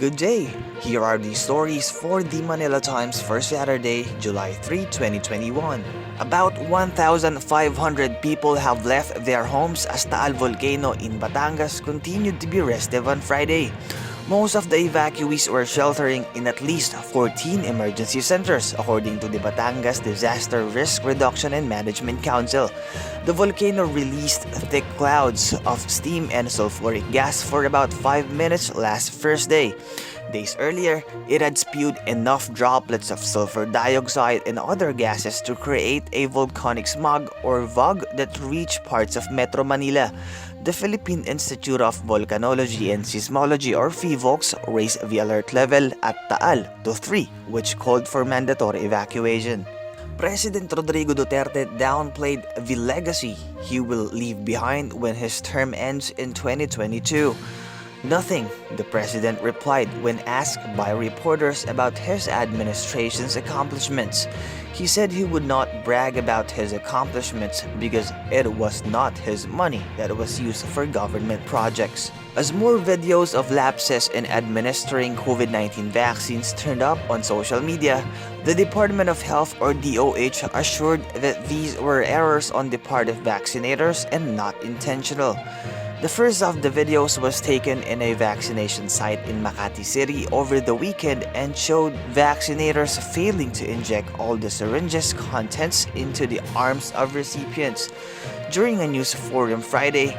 Good day! Here are the stories for the Manila Times for Saturday, July 3, 2021. About 1,500 people have left their homes as Taal volcano in Batangas continued to be restive on Friday. Most of the evacuees were sheltering in at least 14 emergency centers, according to the Batangas Disaster Risk Reduction and Management Council. The volcano released thick clouds of steam and sulfuric gas for about 5 minutes last Thursday. Days earlier, it had spewed enough droplets of sulfur dioxide and other gases to create a volcanic smog or VOG that reached parts of Metro Manila. The Philippine Institute of Volcanology and Seismology or PHIVOLCS raised the alert level at Taal to 3, which called for mandatory evacuation. President Rodrigo Duterte downplayed the legacy he will leave behind when his term ends in 2022. Nothing, the president replied when asked by reporters about his administration's accomplishments. He said he would not brag about his accomplishments because it was not his money that was used for government projects. As more videos of lapses in administering COVID-19 vaccines turned up on social media, the Department of Health or DOH assured that these were errors on the part of vaccinators and not intentional. The first of the videos was taken in a vaccination site in Makati City over the weekend and showed vaccinators failing to inject all the syringes contents into the arms of recipients. During a news forum Friday,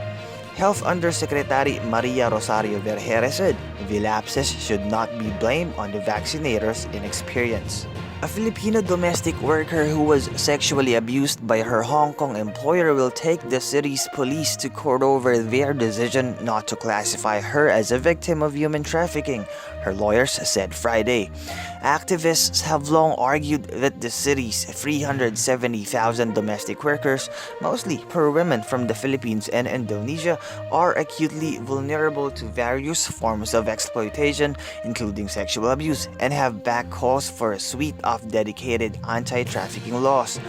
Health Undersecretary Maria Rosario Vergere said the lapses should not be blamed on the vaccinators' inexperience. A Filipino domestic worker who was sexually abused by her Hong Kong employer will take the city's police to court over their decision not to classify her as a victim of human trafficking, her lawyers said Friday. Activists have long argued that the city's 370,000 domestic workers, mostly poor women from the Philippines and Indonesia, are acutely vulnerable to various forms of exploitation, including sexual abuse, and have backed calls for a suite of dedicated anti-trafficking laws.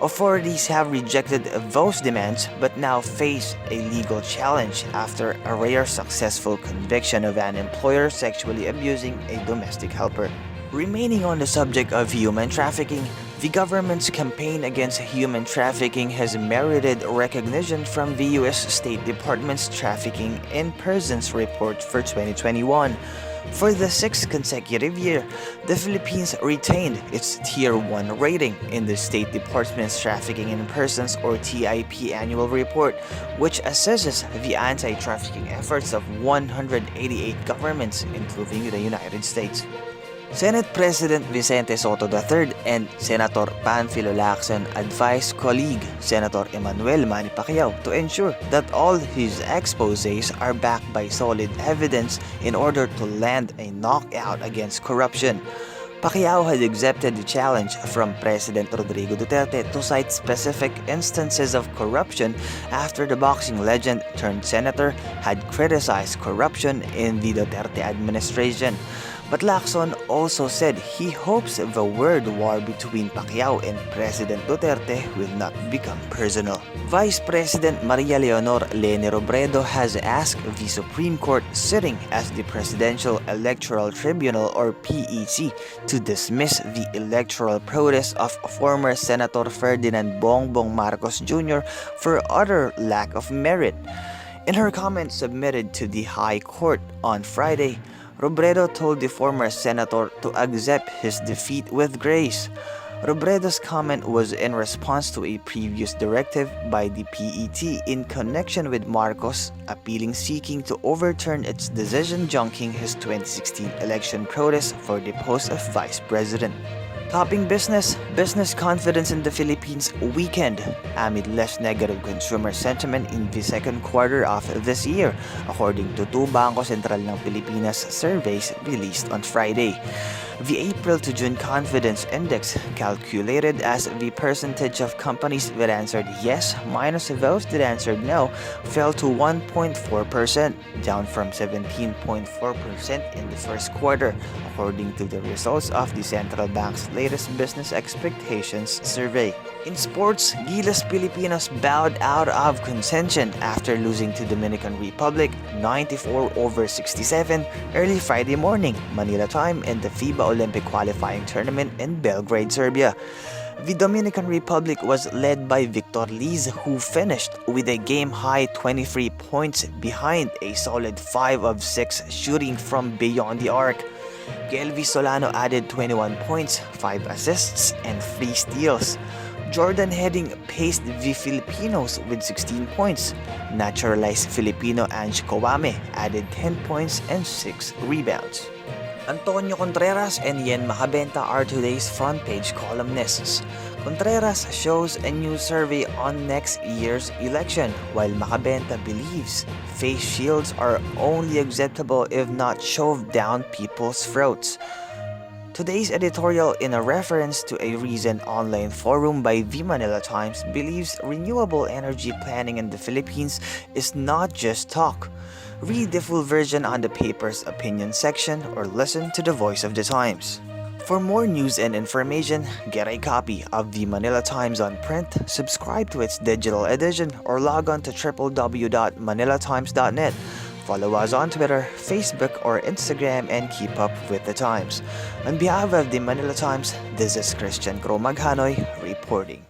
Authorities have rejected those demands but now face a legal challenge after a rare successful conviction of an employer sexually abusing a domestic helper. Remaining on the subject of human trafficking, the government's campaign against human trafficking has merited recognition from the U.S. State Department's Trafficking in Persons report for 2021. For the 6th consecutive year, the Philippines retained its Tier 1 rating in the State Department's Trafficking in Persons or TIP annual report, which assesses the anti-trafficking efforts of 188 governments, including the United States. Senate President Vicente Soto III and Senator Panfilo Lacson advised colleague Senator Emmanuel Manny Pacquiao to ensure that all his exposés are backed by solid evidence in order to land a knockout against corruption. Pacquiao had accepted the challenge from President Rodrigo Duterte to cite specific instances of corruption after the boxing legend turned senator had criticized corruption in the Duterte administration. But Lacson also said he hopes the word war between Pacquiao and President Duterte will not become personal. Vice President Maria Leonor Leni Robredo has asked the Supreme Court sitting as the Presidential Electoral Tribunal or PET to dismiss the electoral protest of former Senator Ferdinand Bongbong Marcos Jr. for utter lack of merit. In her comments submitted to the High Court on Friday, Robredo told the former senator to accept his defeat with grace. Robredo's comment was in response to a previous directive by the PET in connection with Marcos appealing seeking to overturn its decision junking his 2016 election protest for the post of vice president. Topping business confidence in the Philippines weakened amid less negative consumer sentiment in the second quarter of this year, according to two Bangko Sentral ng Pilipinas surveys released on Friday. The April to June Confidence Index, calculated as the percentage of companies that answered yes minus those that answered no, fell to 1.4%, down from 17.4% in the first quarter, according to the results of the central bank's latest business expectations survey. In sports, Gilas Pilipinas bowed out of contention after losing to Dominican Republic 94-67 early Friday morning, Manila time in the FIBA Olympic qualifying tournament in Belgrade, Serbia. The Dominican Republic was led by Victor Liz, who finished with a game-high 23 points behind a solid 5 of 6 shooting from beyond the arc. Kelvy Solano added 21 points, 5 assists, and 3 steals. Jordan Heading paced the Filipinos with 16 points. Naturalized Filipino Ange Kawame added 10 points and 6 rebounds. Antonio Contreras and Yen Macabenta are today's front page columnists. Contreras shows a new survey on next year's election, while Macabenta believes face shields are only acceptable if not shoved down people's throats. Today's editorial, in a reference to a recent online forum by the Manila Times, believes renewable energy planning in the Philippines is not just talk. Read the full version on the paper's opinion section or listen to the voice of the Times. For more news and information, get a copy of the Manila Times on print, subscribe to its digital edition, or log on to www.manilatimes.net. Follow us on Twitter, Facebook, or Instagram and keep up with the Times. On behalf of the Manila Times, this is Christian Cromaganoy reporting.